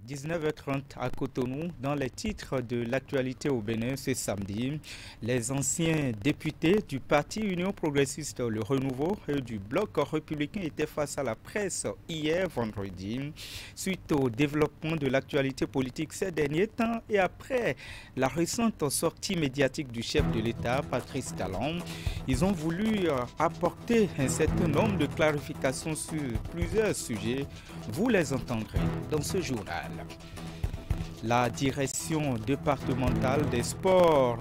19h30 à Cotonou. Dans les titres de l'actualité au Bénin ce samedi, les anciens députés du parti Union progressiste Le Renouveau et du bloc républicain étaient face à la presse hier vendredi suite au développement de l'actualité politique ces derniers temps et après la récente sortie médiatique du chef de l'État, Patrice Talon. Ils ont voulu apporter un certain nombre de clarifications sur plusieurs sujets. Vous les entendrez dans ce journal. La direction départementale des sports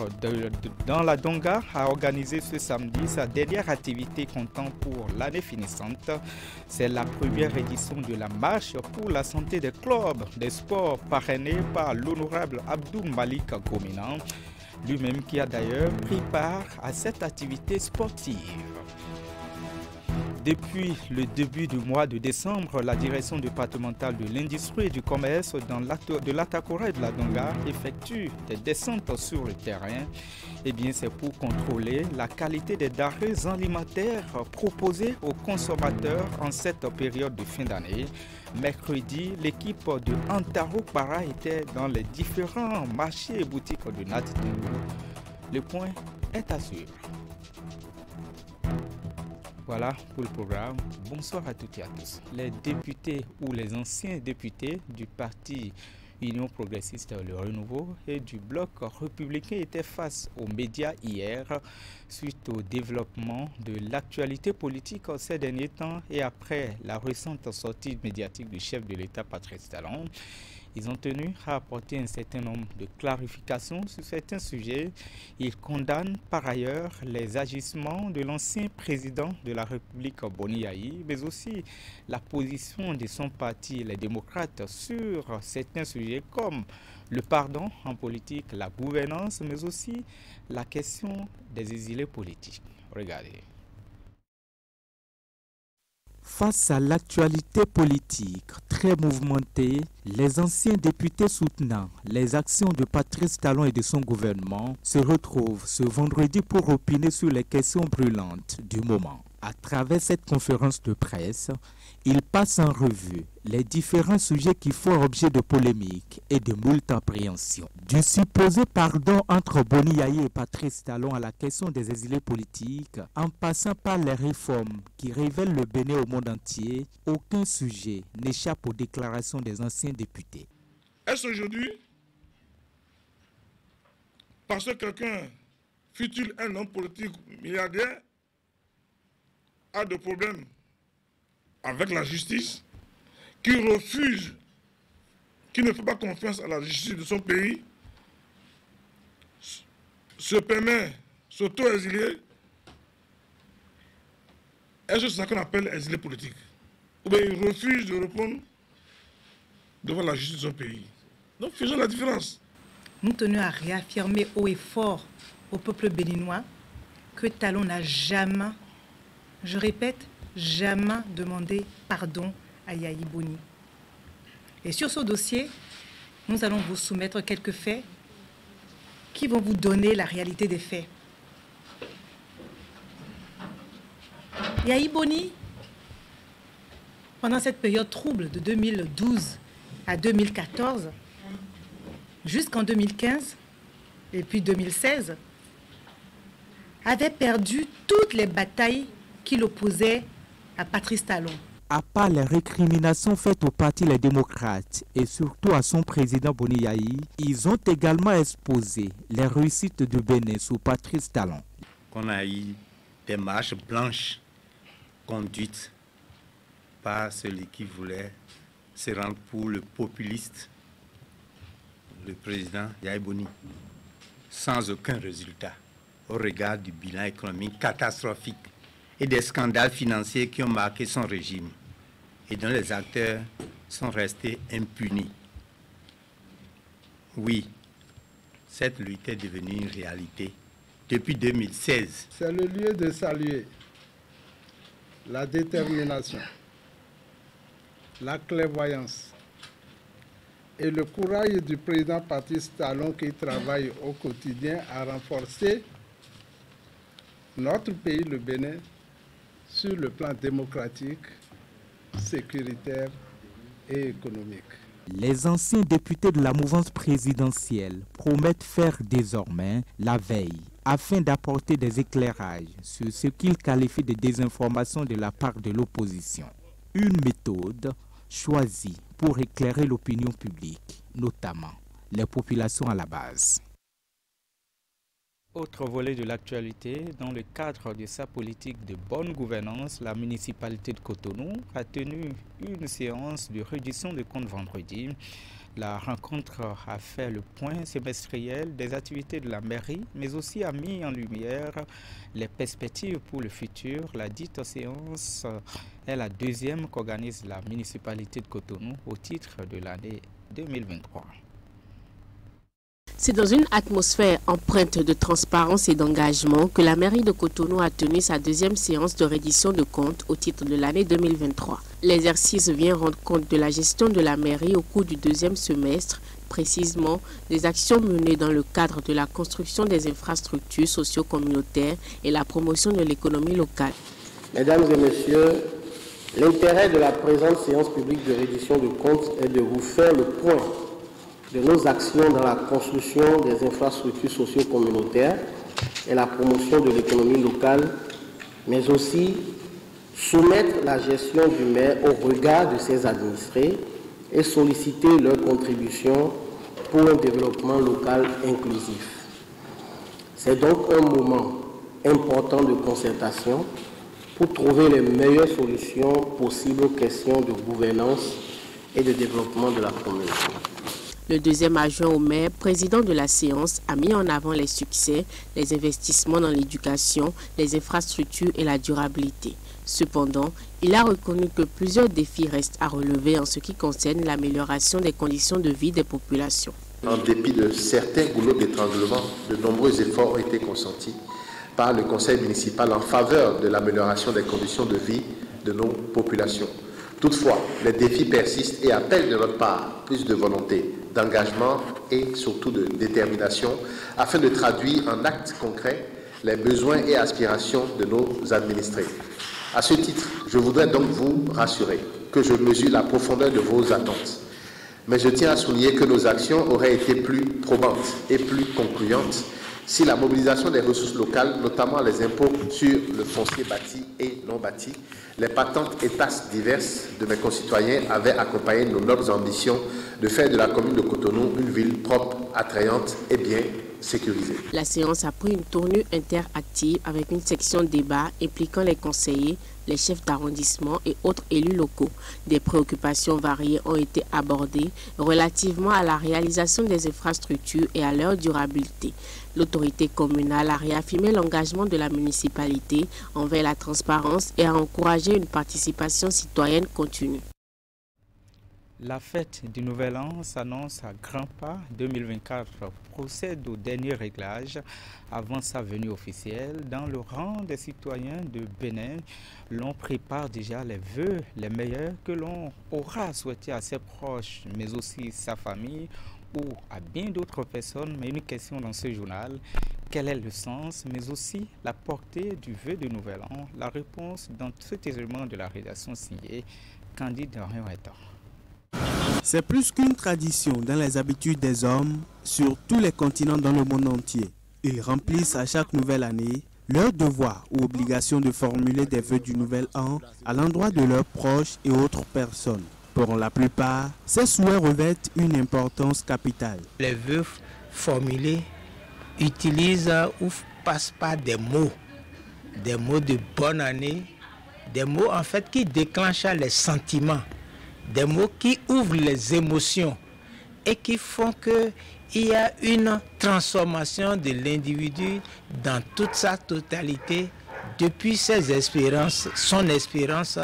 dans la Donga a organisé ce samedi sa dernière activité comptant pour l'année finissante. C'est la première édition de la marche pour la santé des clubs des sports parrainée par l'honorable Abdoul Malik Gomina, lui-même qui a d'ailleurs pris part à cette activité sportive. Depuis le début du mois de décembre, la direction départementale de l'industrie et du commerce de l'Atakora et de la Donga effectue des descentes sur le terrain. C'est pour contrôler la qualité des denrées alimentaires proposées aux consommateurs en cette période de fin d'année. Mercredi, l'équipe de Antaro Para était dans les différents marchés et boutiques de Natitongo. Le point est à suivre. Voilà pour le programme. Bonsoir à toutes et à tous. Les députés ou les anciens députés du parti Union progressiste Le Renouveau et du bloc républicain étaient face aux médias hier suite au développement de l'actualité politique ces derniers temps et après la récente sortie médiatique du chef de l'État, Patrice Talon. Ils ont tenu à apporter un certain nombre de clarifications sur certains sujets. Ils condamnent par ailleurs les agissements de l'ancien président de la République, Boni Yayi, mais aussi la position de son parti, les démocrates, sur certains sujets comme le pardon en politique, la gouvernance, mais aussi la question des exilés politiques. Regardez. Face à l'actualité politique très mouvementée, les anciens députés soutenant les actions de Patrice Talon et de son gouvernement se retrouvent ce vendredi pour opiner sur les questions brûlantes du moment. À travers cette conférence de presse, ils passent en revue les différents sujets qui font objet de polémiques et de moult appréhensions. Du supposé pardon entre Boni Yayi et Patrice Talon à la question des exilés politiques, en passant par les réformes qui révèlent le Bénin au monde entier, aucun sujet n'échappe aux déclarations des anciens députés. Est-ce aujourd'hui, parce que quelqu'un, fut-il un homme politique milliardaire, a des problèmes avec la justice, qui refuse, qui ne fait pas confiance à la justice de son pays, se permet, s'auto-exiler, est-ce que c'est ça qu'on appelle exilé politique? Ou bien il refuse de répondre devant la justice de son pays. Donc faisons la différence. Nous tenons à réaffirmer haut et fort au peuple béninois que Talon n'a jamais, je répète, jamais demandé pardon à Yayi Boni. Et sur ce dossier, nous allons vous soumettre quelques faits qui vont vous donner la réalité des faits. Yayi Boni, pendant cette période trouble de 2012 à 2014, jusqu'en 2015 et puis 2016, avait perdu toutes les batailles qui l'opposaient à Patrice Talon. À part les récriminations faites au parti Les Démocrates et surtout à son président Boni Yayi, ils ont également exposé les réussites du Bénin sous Patrice Talon. On a eu des marches blanches conduites par celui qui voulait se rendre pour le populiste, le président Yayi Boni, sans aucun résultat au regard du bilan économique catastrophique et des scandales financiers qui ont marqué son régime et dont les acteurs sont restés impunis. Oui, cette lutte est devenue une réalité depuis 2016. C'est le lieu de saluer la détermination, la clairvoyance et le courage du président Patrice Talon qui travaille au quotidien à renforcer notre pays, le Bénin, sur le plan démocratique, sécuritaire et économique. Les anciens députés de la mouvance présidentielle promettent faire désormais la veille afin d'apporter des éclairages sur ce qu'ils qualifient de désinformation de la part de l'opposition. Une méthode choisie pour éclairer l'opinion publique, notamment les populations à la base. Autre volet de l'actualité, dans le cadre de sa politique de bonne gouvernance, la municipalité de Cotonou a tenu une séance de réduction de comptes vendredi. La rencontre a fait le point semestriel des activités de la mairie, mais aussi a mis en lumière les perspectives pour le futur. La dite séance est la deuxième qu'organise la municipalité de Cotonou au titre de l'année 2023. C'est dans une atmosphère empreinte de transparence et d'engagement que la mairie de Cotonou a tenu sa deuxième séance de reddition de comptes au titre de l'année 2023. L'exercice vient rendre compte de la gestion de la mairie au cours du deuxième semestre, précisément des actions menées dans le cadre de la construction des infrastructures socio-communautaires et la promotion de l'économie locale. Mesdames et messieurs, l'intérêt de la présente séance publique de reddition de comptes est de vous faire le point de nos actions dans la construction des infrastructures socio-communautaires et la promotion de l'économie locale, mais aussi soumettre la gestion du maire au regard de ses administrés et solliciter leur contribution pour un développement local inclusif. C'est donc un moment important de concertation pour trouver les meilleures solutions possibles aux questions de gouvernance et de développement de la communauté. Le deuxième adjoint au maire, président de la séance, a mis en avant les succès, les investissements dans l'éducation, les infrastructures et la durabilité. Cependant, il a reconnu que plusieurs défis restent à relever en ce qui concerne l'amélioration des conditions de vie des populations. En dépit de certains goulots d'étranglement, de nombreux efforts ont été consentis par le conseil municipal en faveur de l'amélioration des conditions de vie de nos populations. Toutefois, les défis persistent et appellent de notre part plus de volonté, d'engagement et surtout de détermination afin de traduire en actes concrets les besoins et aspirations de nos administrés. À ce titre, je voudrais donc vous rassurer que je mesure la profondeur de vos attentes. Mais je tiens à souligner que nos actions auraient été plus probantes et plus concluantes si la mobilisation des ressources locales, notamment les impôts sur le foncier bâti et non bâti, les patentes et taxes diverses de mes concitoyens avaient accompagné nos nobles ambitions de faire de la commune de Cotonou une ville propre, attrayante et bien sécurisée. La séance a pris une tournure interactive avec une section débat impliquant les conseillers, les chefs d'arrondissement et autres élus locaux. Des préoccupations variées ont été abordées relativement à la réalisation des infrastructures et à leur durabilité. L'autorité communale a réaffirmé l'engagement de la municipalité envers la transparence et a encouragé une participation citoyenne continue. La fête du Nouvel An s'annonce à grands pas. 2024 procède au dernier réglage avant sa venue officielle. Dans le rang des citoyens de Bénin, l'on prépare déjà les vœux les meilleurs que l'on aura souhaités à ses proches, mais aussi sa famille ou à bien d'autres personnes. Mais une question dans ce journal, quel est le sens, mais aussi la portée du vœu de Nouvel An? La réponse dans cet élément de la rédaction signée Candide Henrietta. C'est plus qu'une tradition dans les habitudes des hommes sur tous les continents dans le monde entier. Ils remplissent à chaque nouvelle année leur devoir ou obligation de formuler des vœux du Nouvel An à l'endroit de leurs proches et autres personnes. Pour la plupart, ces souhaits revêtent une importance capitale. Les vœux formulés utilisent ou passent par des mots de bonne année, des mots en fait qui déclenchent les sentiments, des mots qui ouvrent les émotions et qui font qu'il y a une transformation de l'individu dans toute sa totalité, depuis ses espérances, son espérance,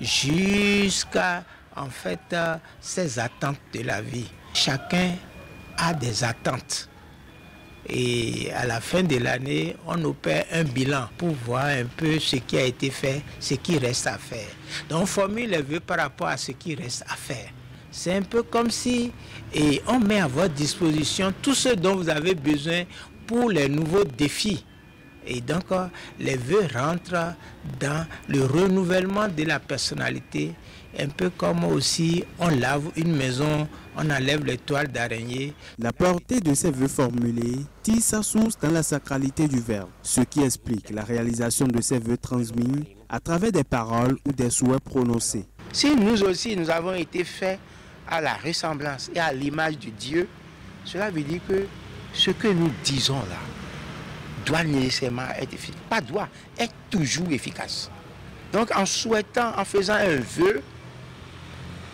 jusqu'à en fait ses attentes de la vie. Chacun a des attentes. Et à la fin de l'année, on opère un bilan pour voir un peu ce qui a été fait, ce qui reste à faire. Donc on formule les vœux par rapport à ce qui reste à faire. C'est un peu comme si on met à votre disposition tout ce dont vous avez besoin pour les nouveaux défis. Et donc les vœux rentrent dans le renouvellement de la personnalité un peu comme aussi on lave une maison, on enlève les toiles d'araignée. La portée de ces vœux formulés tire sa source dans la sacralité du verbe, ce qui explique la réalisation de ces vœux transmis à travers des paroles ou des souhaits prononcés. Si nous aussi, nous avons été faits à la ressemblance et à l'image de Dieu, cela veut dire que ce que nous disons là doit nécessairement être efficace. Pas doit, être toujours efficace. Donc en souhaitant, en faisant un vœu,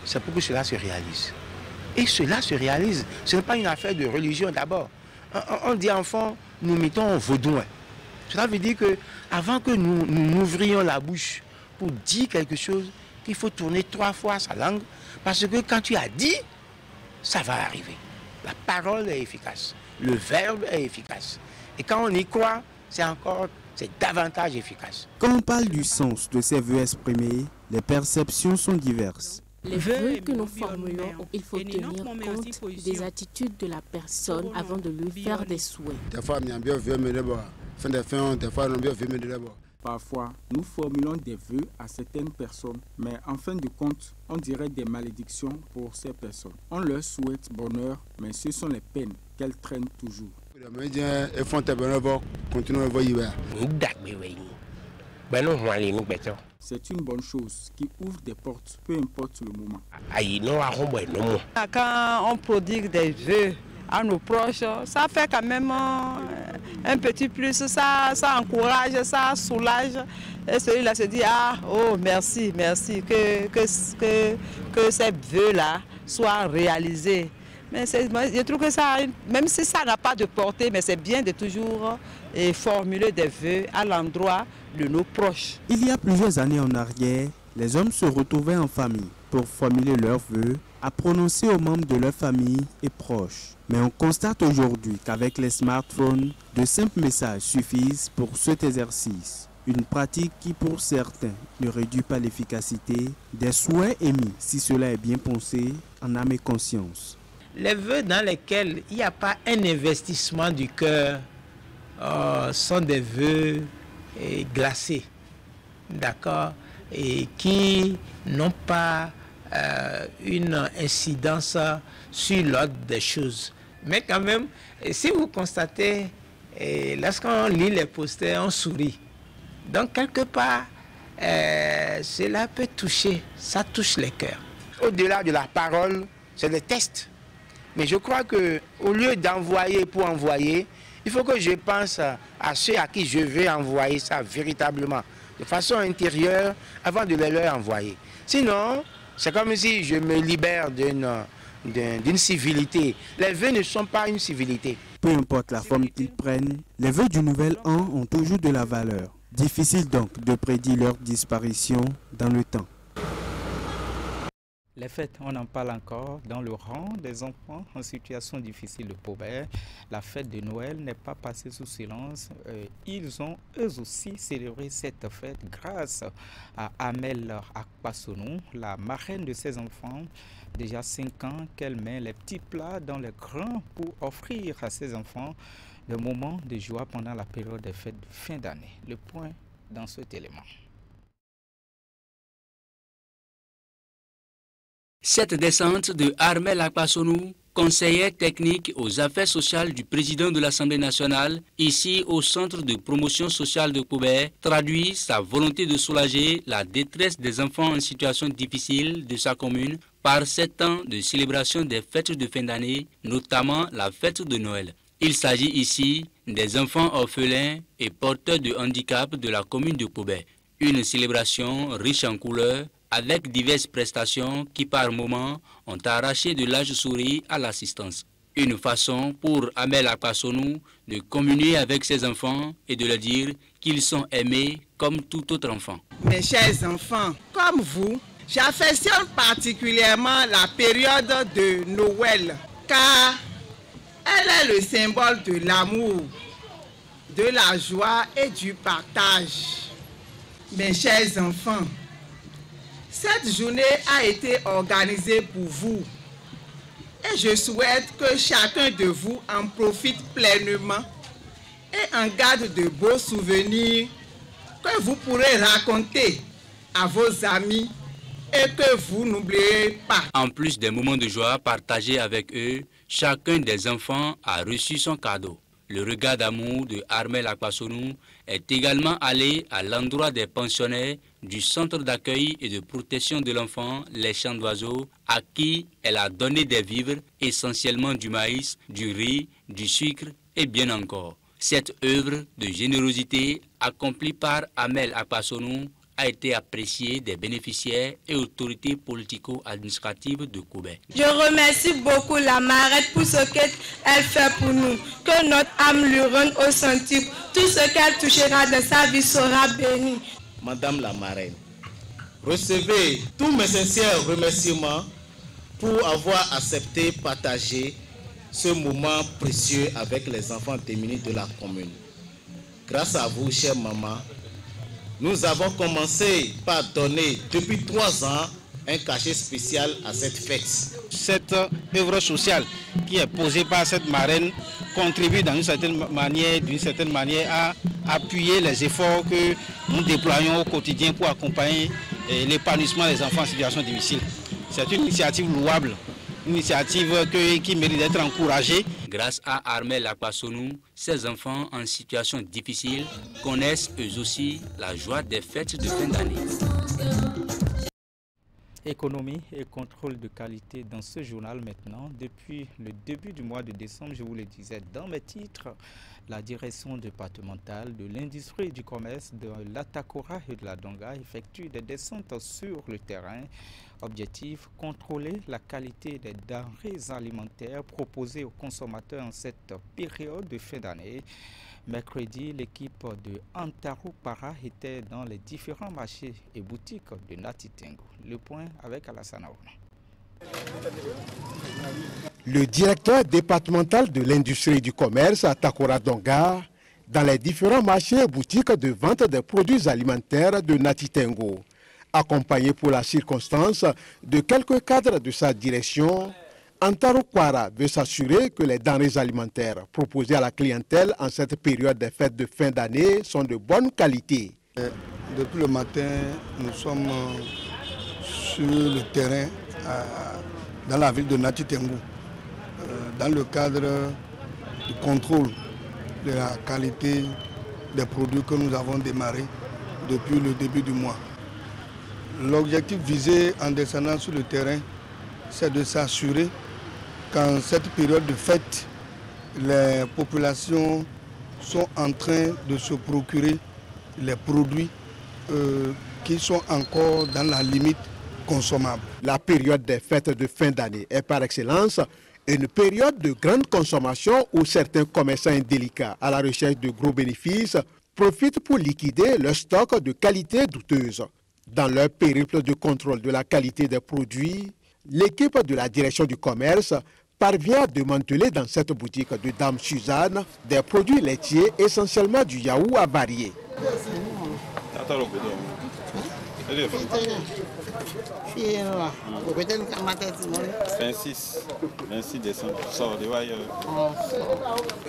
c'est pour que cela se réalise. Et cela se réalise. Ce n'est pas une affaire de religion d'abord. On dit enfant, nous mettons vaudouin. Cela veut dire que avant que nous ouvrions la bouche pour dire quelque chose, il faut tourner 3 fois sa langue. Parce que quand tu as dit, ça va arriver. La parole est efficace. Le verbe est efficace. Et quand on y croit, c'est davantage efficace. Quand on parle du sens de ces vœux exprimés, les perceptions sont diverses. Les vœux que nous formulons, il faut tenir compte des attitudes de la personne avant de lui faire des souhaits. Parfois, nous formulons des vœux à certaines personnes, mais en fin de compte, on dirait des malédictions pour ces personnes. On leur souhaite bonheur, mais ce sont les peines qu'elles traînent toujours. C'est une bonne chose qui ouvre des portes, peu importe le moment. Quand on prodigue des vœux à nos proches, ça fait quand même un petit plus, ça encourage, ça soulage. Et celui-là se dit, ah, oh, merci, que ces vœux-là soient réalisés. Mais je trouve que ça, même si ça n'a pas de portée, mais c'est bien de toujours formuler des vœux à l'endroit de nos proches. Il y a plusieurs années en arrière, les hommes se retrouvaient en famille pour formuler leurs vœux à prononcer aux membres de leur famille et proches. Mais on constate aujourd'hui qu'avec les smartphones, de simples messages suffisent pour cet exercice. Une pratique qui pour certains ne réduit pas l'efficacité des souhaits émis, si cela est bien pensé, en âme et conscience. Les vœux dans lesquels il n'y a pas un investissement du cœur sont des vœux glacés, d'accord, et qui n'ont pas une incidence sur l'ordre des choses. Mais quand même, si vous constatez, lorsqu'on lit les posters, on sourit. Donc quelque part, cela peut toucher, ça touche les cœurs. Au-delà de la parole, c'est le test. Mais je crois qu'au lieu d'envoyer pour envoyer, il faut que je pense à ceux à qui je veux envoyer ça véritablement, de façon intérieure, avant de les leur envoyer. Sinon, c'est comme si je me libère d'une civilité. Les vœux ne sont pas une civilité. Peu importe la forme qu'ils prennent, les vœux du nouvel an ont toujours de la valeur. Difficile donc de prédire leur disparition dans le temps. Les fêtes, on en parle encore dans le rang des enfants en situation difficile de pauvreté. La fête de Noël n'est pas passée sous silence. Ils ont eux aussi célébré cette fête grâce à Amel Akpasonou, la marraine de ses enfants. Déjà 5 ans qu'elle met les petits plats dans les grands pour offrir à ses enfants des moments de joie pendant la période des fêtes de fin d'année. Le point dans cet élément. Cette descente de Armel Akpasonou, conseillère technique aux affaires sociales du président de l'Assemblée nationale, ici au Centre de promotion sociale de Koubert, traduit sa volonté de soulager la détresse des enfants en situation difficile de sa commune par 7 ans de célébration des fêtes de fin d'année, notamment la fête de Noël. Il s'agit ici des enfants orphelins et porteurs de handicap de la commune de Koubert. Une célébration riche en couleurs, avec diverses prestations qui par moments ont arraché de l'âge souris à l'assistance. Une façon pour Amel Akpasonou de communier avec ses enfants et de leur dire qu'ils sont aimés comme tout autre enfant. Mes chers enfants, comme vous, j'affectionne particulièrement la période de Noël, car elle est le symbole de l'amour, de la joie et du partage. Mes chers enfants, cette journée a été organisée pour vous et je souhaite que chacun de vous en profite pleinement et en garde de beaux souvenirs que vous pourrez raconter à vos amis et que vous n'oubliez pas. En plus des moments de joie partagés avec eux, chacun des enfants a reçu son cadeau. Le regard d'amour de Armel Akpasonou est également allé à l'endroit des pensionnaires du centre d'accueil et de protection de l'enfant, les Champs d'Oiseaux, à qui elle a donné des vivres, essentiellement du maïs, du riz, du sucre et bien encore. Cette œuvre de générosité accomplie par Armel Akpasonou a été appréciée des bénéficiaires et autorités politico-administratives de Koubé. Je remercie beaucoup la marraine pour ce qu'elle fait pour nous. Que notre âme lui rende au centuple. Tout ce qu'elle touchera de sa vie sera béni. Madame la marraine, recevez tous mes sincères remerciements pour avoir accepté partager ce moment précieux avec les enfants démunis de la commune. Grâce à vous, chère maman, nous avons commencé par donner depuis 3 ans un cachet spécial à cette fête. Cette œuvre sociale qui est posée par cette marraine contribue d'une certaine manière à appuyer les efforts que nous déployons au quotidien pour accompagner l'épanouissement des enfants en situation difficile. C'est une initiative louable, une initiative qui mérite d'être encouragée. Grâce à Armel Akpasonou, ces enfants en situation difficile connaissent eux aussi la joie des fêtes de fin d'année. Économie et contrôle de qualité dans ce journal maintenant. Depuis le début du mois de décembre, je vous le disais dans mes titres, la direction départementale de l'industrie et du commerce de l'Atakora et de la Donga effectue des descentes sur le terrain. Objectif, contrôler la qualité des denrées alimentaires proposées aux consommateurs en cette période de fin d'année. Mercredi, l'équipe de Antaro Para était dans les différents marchés et boutiques de Natitengo. Le point avec Alassane Aouna. Le directeur départemental de l'industrie et du commerce à Takora Donga, dans les différents marchés et boutiques de vente des produits alimentaires de Natitengo, accompagné pour la circonstance de quelques cadres de sa direction, Antaro Kwara veut s'assurer que les denrées alimentaires proposées à la clientèle en cette période des fêtes de fin d'année sont de bonne qualité. Depuis le matin, nous sommes sur le terrain dans la ville de Natitengo, dans le cadre du contrôle de la qualité des produits que nous avons démarré depuis le début du mois. L'objectif visé en descendant sur le terrain, c'est de s'assurer qu'en cette période de fête, les populations sont en train de se procurer les produits qui sont encore dans la limite consommable. La période des fêtes de fin d'année est par excellence une période de grande consommation où certains commerçants indélicats à la recherche de gros bénéfices profitent pour liquider leur stock de qualité douteuse. Dans leur périple de contrôle de la qualité des produits, l'équipe de la direction du commerce parvient à démanteler dans cette boutique de Dame Suzanne des produits laitiers, essentiellement du yaourt avarié. 26 décembre, sort de voyeurs.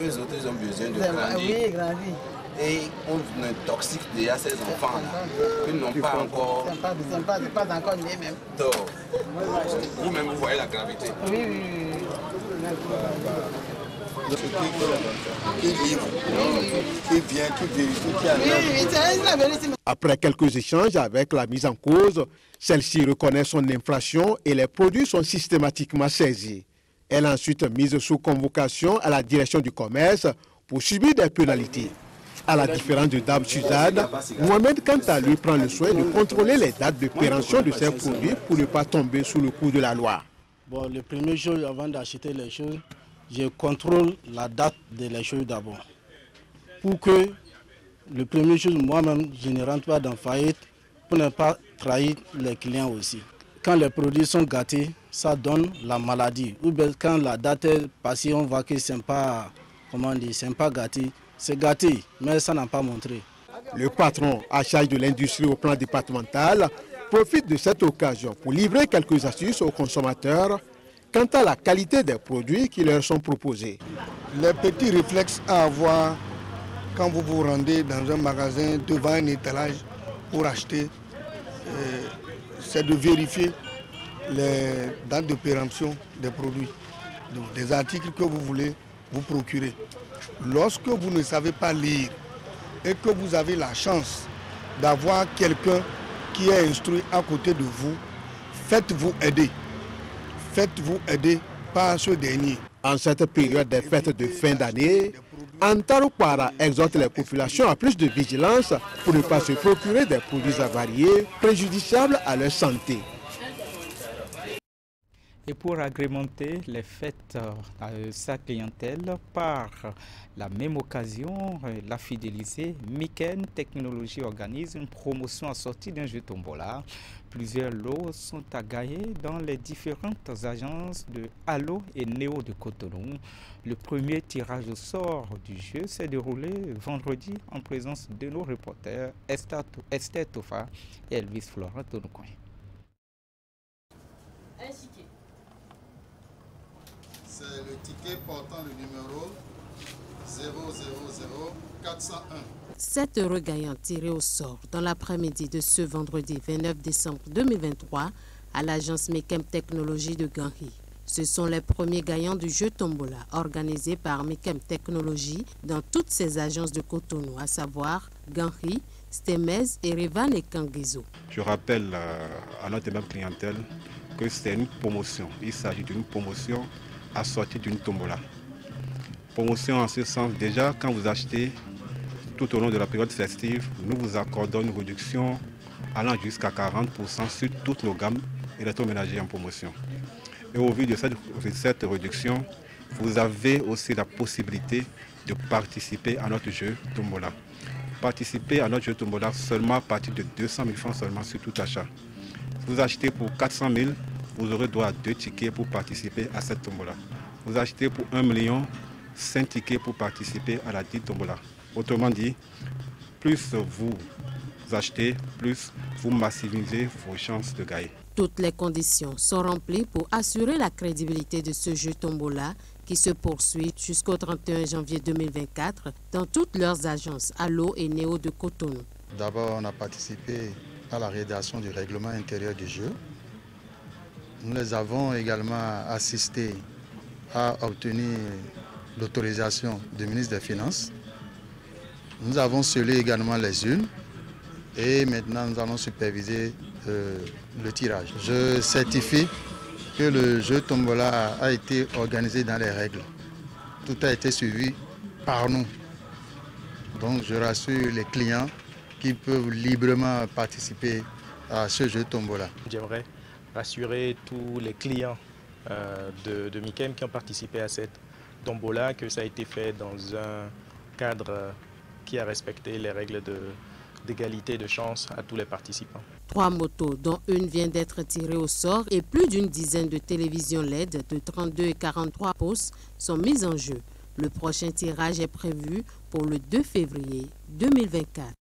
Eux autres, ils ont besoin de grandir. Oui, grandir. Et on intoxique déjà ces enfants-là. Ils n'ont pas encore... C'est pas encore né même. Donc, vous-même, vous voyez la gravité. Oui, oui, Qui livre, qui vient, qui vérifie, qui Après quelques échanges avec la mise en cause, celle-ci reconnaît son infraction et les produits sont systématiquement saisis. Elle a ensuite mise sous convocation à la direction du commerce pour subir des pénalités. À la différence de Dame Suzanne, Mohamed quant à lui prend le soin de contrôler les dates de péremption de ces produits pour ne pas tomber sous le coup de la loi. Bon, le premier jour, avant d'acheter les choses, je contrôle la date de les choses d'abord. Pour que le premier jour, moi-même, je ne rentre pas dans faillite pour ne pas trahir les clients aussi. Quand les produits sont gâtés, ça donne la maladie. Ou bien quand la date est passée, on voit que ce n'est pas, pas gâté. C'est gâté, mais ça n'a pas montré. Le patron à charge de l'industrie au plan départemental profite de cette occasion pour livrer quelques astuces aux consommateurs quant à la qualité des produits qui leur sont proposés. Les petits réflexes à avoir quand vous vous rendez dans un magasin devant un étalage pour acheter c'est de vérifier les dates de péremption des produits, donc des articles que vous voulez vous procurer. Lorsque vous ne savez pas lire et que vous avez la chance d'avoir quelqu'un qui est instruit à côté de vous, faites-vous aider. Faites-vous aider par ce dernier. En cette période des fêtes de fin d'année, Antaro Para exhorte les populations à plus de vigilance pour ne pas se procurer des produits avariés préjudiciables à leur santé. Et pour agrémenter les fêtes à sa clientèle, par la même occasion, la fidélisée Miken Technologie organise une promotion assortie d'un jeu tombola. Plusieurs lots sont à gagner dans les différentes agences de Allo et Néo de Cotonou. Le premier tirage au sort du jeu s'est déroulé vendredi en présence de nos reporters Esther Tofa et Elvis Florent Tonocoin. C'est le ticket portant le numéro 000401. 7 heureux gagnants tirés au sort dans l'après-midi de ce vendredi 29 décembre 2023 à l'agence Mekem Technologie de Ganhi. Ce sont les premiers gagnants du jeu Tombola organisé par Mekem Technologie dans toutes ses agences de Cotonou, à savoir Ganhi, Stemez, Erevan et Kangizo. Je rappelle à notre même clientèle que c'est une promotion. Il s'agit d'une promotion assortie d'une tombola. Promotion en ce sens, déjà quand vous achetez tout au long de la période festive, nous vous accordons une réduction allant jusqu'à 40% sur toutes nos gammes électroménagères en promotion. Et au vu de cette réduction, vous avez aussi la possibilité de participer à notre jeu tombola. Participer à notre jeu tombola seulement à partir de 200 000 francs seulement sur tout achat. Si vous achetez pour 400 000, vous aurez droit à 2 tickets pour participer à cette tombola. Vous achetez pour 1 million, 5 tickets pour participer à la dite tombola. Autrement dit, plus vous achetez, plus vous massimisez vos chances de gagner. Toutes les conditions sont remplies pour assurer la crédibilité de ce jeu tombola qui se poursuit jusqu'au 31 janvier 2024 dans toutes leurs agences Allo et Néo de Cotonou. D'abord, on a participé à la rédaction du règlement intérieur du jeu. Nous les avons également assisté à obtenir l'autorisation du ministre des Finances. Nous avons scellé également les urnes et maintenant nous allons superviser le tirage. Je certifie que le jeu Tombola a été organisé dans les règles. Tout a été suivi par nous. Donc je rassure les clients qui peuvent librement participer à ce jeu Tombola. J'aimerais rassurer tous les clients de Mikem qui ont participé à cette Tombola que ça a été fait dans un cadre qui a respecté les règles d'égalité de chance à tous les participants. 3 motos, dont une vient d'être tirée au sort, et plus d'une dizaine de télévisions LED de 32 et 43 pouces sont mises en jeu. Le prochain tirage est prévu pour le 2 février 2024.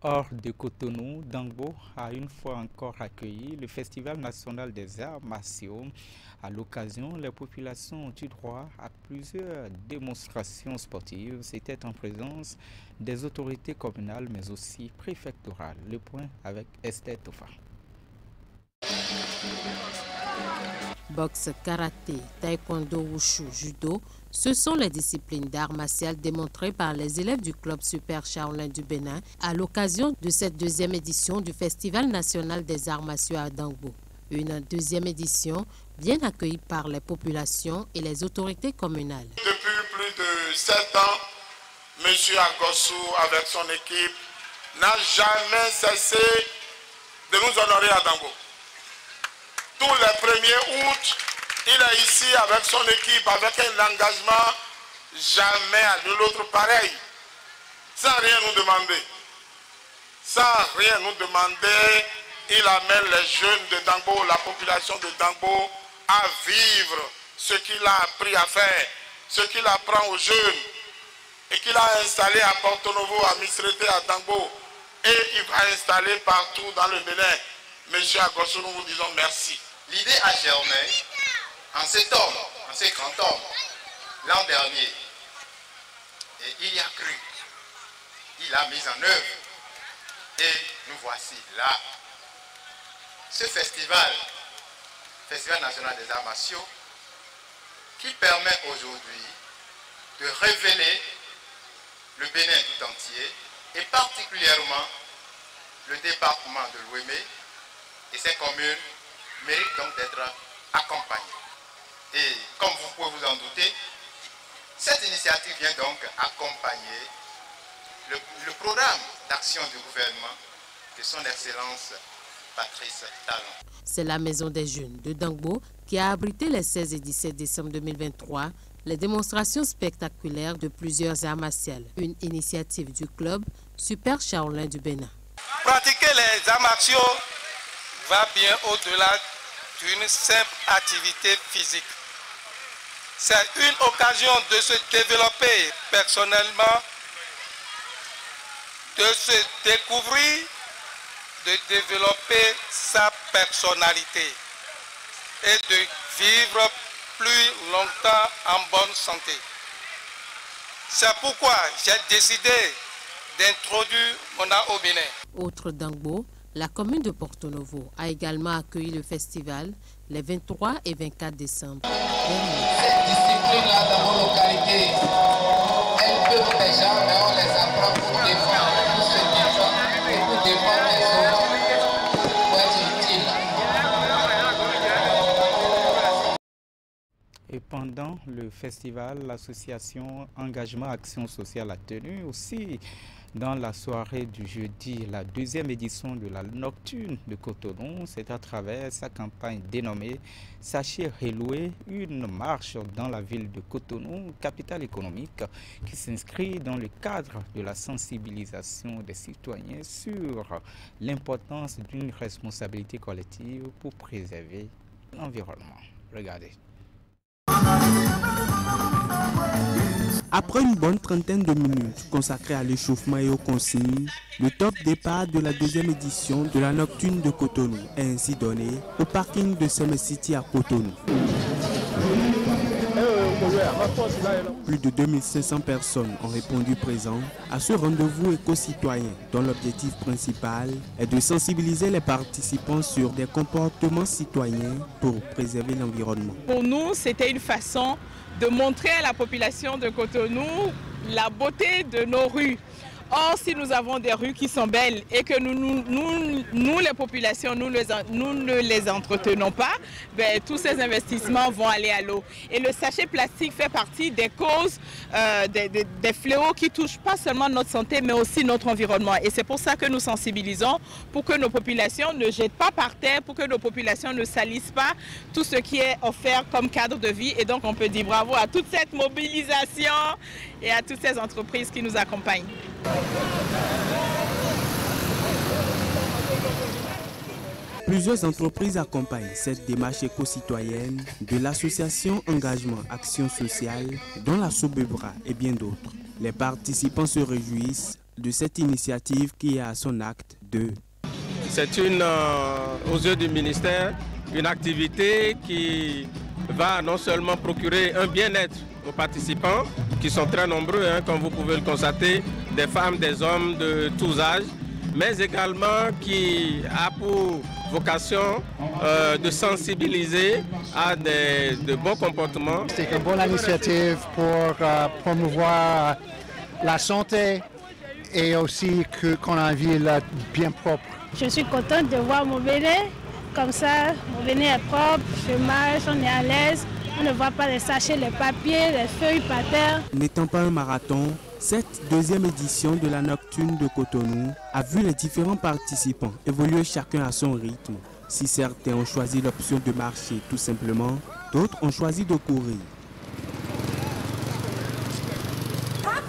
Hors de Cotonou, Dangbo a une fois encore accueilli le Festival national des arts martiaux. À l'occasion, les populations ont eu droit à plusieurs démonstrations sportives. C'était en présence des autorités communales mais aussi préfectorales. Le point avec Esther Tofa. Boxe, karaté, taekwondo, wushu, judo, ce sont les disciplines d'art martial démontrées par les élèves du club Super Shaolin du Bénin à l'occasion de cette 2e édition du Festival national des arts martiaux à Dangbo. Une 2e édition bien accueillie par les populations et les autorités communales. Depuis plus de 7 ans, M. Agossou avec son équipe n'a jamais cessé de nous honorer à Dangbo. Tous les 1er août, il est ici avec son équipe, avec un engagement jamais à de l'autre pareil, sans rien nous demander. Sans rien nous demander, il amène les jeunes de Dangbo, la population de Dangbo, à vivre ce qu'il a appris à faire, ce qu'il apprend aux jeunes, et qu'il a installé à Porto Novo, à Misrete, à Dangbo, et il va installer partout dans le Bénin. Monsieur Agossou, nous vous disons merci. L'idée a germé en cet homme, en ce grand homme, l'an dernier. Et il y a cru. Il a mis en œuvre. Et nous voici là. ce festival national des arts martiaux, qui permet aujourd'hui de révéler le Bénin tout entier, et particulièrement le département de l'Ouémé et ses communes méritent donc d'être accompagnées. Et comme vous pouvez vous en douter, cette initiative vient donc accompagner le programme d'action du gouvernement de son Excellence Patrice Talon. C'est la Maison des Jeunes de Dangbo qui a abrité les 16 et 17 décembre 2023 les démonstrations spectaculaires de plusieurs arts martiaux, une initiative du club Super Shaolin du Bénin. Pratiquer les arts martiaux va bien au-delà d'une simple activité physique. C'est une occasion de se développer personnellement, de se découvrir, de développer sa personnalité et de vivre plus longtemps en bonne santé. C'est pourquoi j'ai décidé d'introduire mon art au Bénin. Autre Dangbo, la commune de Porto Novo a également accueilli le festival les 23 et 24 décembre. Cette discipline-là dans vos localités, elle peut les gens, mais on les apprend pour défendre, pour se défendre, pour défendre les autres, pour être utile. Et pendant le festival, l'association Engagement Action Sociale a tenu aussi dans la soirée du jeudi la deuxième édition de la Nocturne de Cotonou. C'est à travers sa campagne dénommée « Sachez relouer » une marche dans la ville de Cotonou, capitale économique, qui s'inscrit dans le cadre de la sensibilisation des citoyens sur l'importance d'une responsabilité collective pour préserver l'environnement. Regardez. Après une bonne trentaine de minutes consacrées à l'échauffement et aux consignes, le top départ de la deuxième édition de la Nocturne de Cotonou est ainsi donné au parking de Seme City à Cotonou. Plus de 2500 personnes ont répondu présent à ce rendez-vous éco-citoyen dont l'objectif principal est de sensibiliser les participants sur des comportements citoyens pour préserver l'environnement. Pour nous, c'était une façon de montrer à la population de Cotonou la beauté de nos rues. Or, si nous avons des rues qui sont belles et que nous les populations, nous ne les entretenons pas, ben, tous ces investissements vont aller à l'eau. Et le sachet plastique fait partie des causes, des fléaux qui touchent pas seulement notre santé, mais aussi notre environnement. Et c'est pour ça que nous sensibilisons pour que nos populations ne jettent pas par terre, pour que nos populations ne salissent pas tout ce qui est offert comme cadre de vie. Et donc, on peut dire bravo à toute cette mobilisation et à toutes ces entreprises qui nous accompagnent. Plusieurs entreprises accompagnent cette démarche éco-citoyenne de l'association Engagement Action Sociale, dont la Sobebra et bien d'autres. Les participants se réjouissent de cette initiative qui est à son acte 2. C'est aux yeux du ministère, une activité qui va non seulement procurer un bien-être aux participants, qui sont très nombreux, comme vous pouvez le constater, des femmes, des hommes de tous âges, mais également qui a pour vocation de sensibiliser à de bons comportements. C'est une bonne initiative pour promouvoir la santé et aussi qu'on a une ville bien propre. Je suis contente de voir mon Bénin, comme ça, mon Bénin est propre, je marche, on est à l'aise. On ne voit pas les sachets, les papiers, les feuilles par terre. N'étant pas un marathon, cette deuxième édition de la Nocturne de Cotonou a vu les différents participants évoluer chacun à son rythme. Si certains ont choisi l'option de marcher tout simplement, d'autres ont choisi de courir.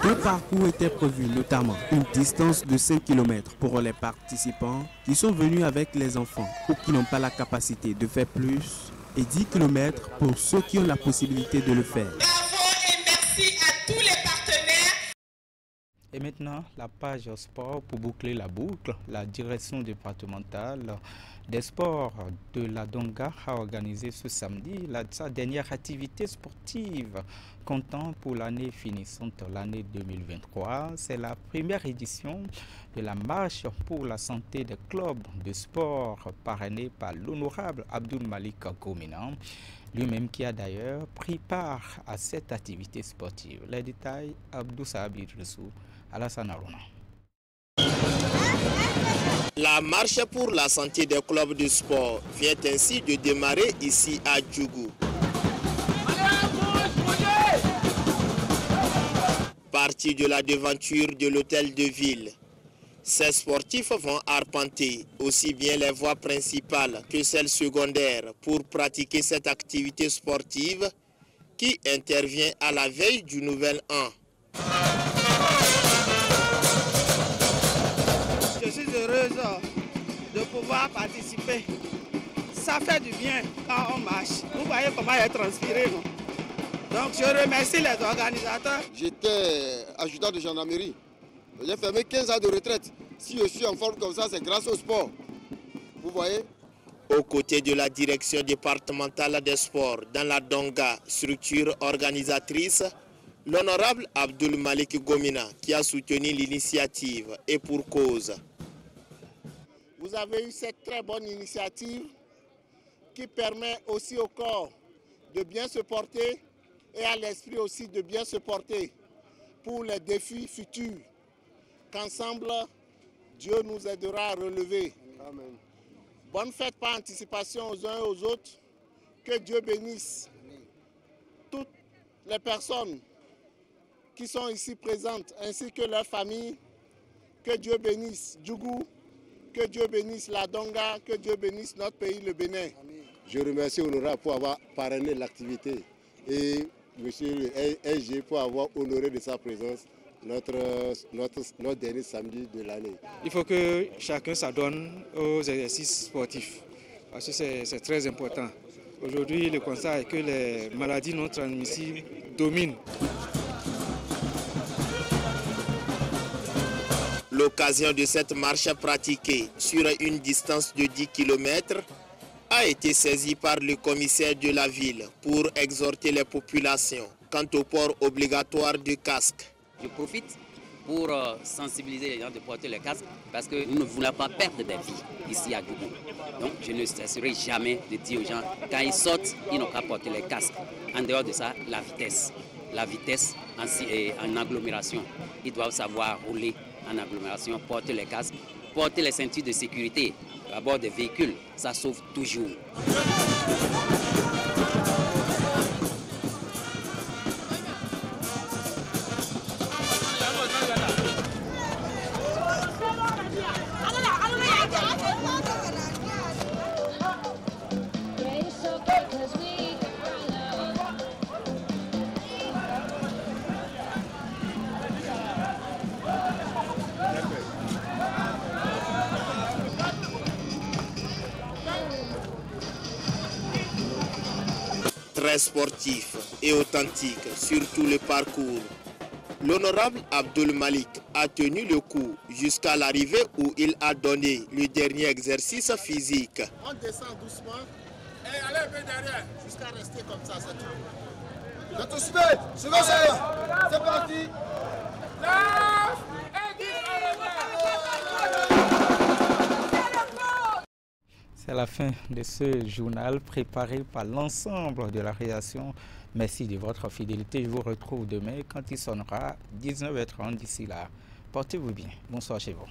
Deux parcours étaient prévus, notamment une distance de 5 km pour les participants qui sont venus avec les enfants ou qui n'ont pas la capacité de faire plus, et 10 km pour ceux qui ont la possibilité de le faire. Bravo et merci à tous les partenaires. Et maintenant, la page sport pour boucler la boucle. La direction départementale des sports de la Donga a organisé ce samedi sa dernière activité sportive comptant pour l'année finissante, l'année 2023. C'est la première édition de la marche pour la santé des clubs de sport parrainée par l'honorable Abdul Malik Gomina, lui-même qui a d'ailleurs pris part à cette activité sportive. Les détails, Abdou Saabir Ressou, Alassane Aruna. La marche pour la santé des clubs de sport vient ainsi de démarrer ici à Djougou. Parti de la devanture de l'hôtel de ville, ces sportifs vont arpenter aussi bien les voies principales que celles secondaires pour pratiquer cette activité sportive qui intervient à la veille du nouvel an. Je suis heureuse de pouvoir participer. Ça fait du bien quand on marche. Vous voyez comment elle est transpirée, non? Donc je remercie les organisateurs. J'étais adjudant de gendarmerie. J'ai fermé 15 ans de retraite. Si je suis en forme comme ça, c'est grâce au sport. Vous voyez? Aux côtés de la direction départementale des sports dans la Donga, structure organisatrice, l'honorable Abdul Malik Gomina qui a soutenu l'initiative et pour cause. Vous avez eu cette très bonne initiative qui permet aussi au corps de bien se porter et à l'esprit aussi de bien se porter pour les défis futurs qu'ensemble Dieu nous aidera à relever. Amen. Bonne fête par anticipation aux uns et aux autres. Que Dieu bénisse toutes les personnes qui sont ici présentes ainsi que leurs familles. Que Dieu bénisse Djougou, que Dieu bénisse la Donga, que Dieu bénisse notre pays, le Bénin. Je remercie Honorable pour avoir parrainé l'activité et M. SG pour avoir honoré de sa présence notre dernier samedi de l'année. Il faut que chacun s'adonne aux exercices sportifs parce que c'est très important. Aujourd'hui, le constat est que les maladies non transmissibles dominent. L'occasion de cette marche pratiquée sur une distance de 10 km a été saisie par le commissaire de la ville pour exhorter les populations quant au port obligatoire du casque. Je profite pour sensibiliser les gens de porter le casque parce que nous ne voulons pas perdre des vies ici à Djougou. Donc je ne cesserai jamais de dire aux gens, quand ils sortent, ils n'ont qu'à porter les casques. En dehors de ça, la vitesse en agglomération. Ils doivent savoir rouler en agglomération, porter les casques, porter les ceintures de sécurité à bord des véhicules. Ça sauve toujours. Très sportif et authentique sur tout le parcours, l'honorable Abdul Malik a tenu le coup jusqu'à l'arrivée où il a donné le dernier exercice physique. On descend doucement et allez un peu derrière jusqu'à rester comme ça, c'est tout. Je te suis, c'est parti. C'est la fin de ce journal préparé par l'ensemble de la rédaction. Merci de votre fidélité. Je vous retrouve demain quand il sonnera 19h30. D'ici là, portez-vous bien. Bonsoir chez vous.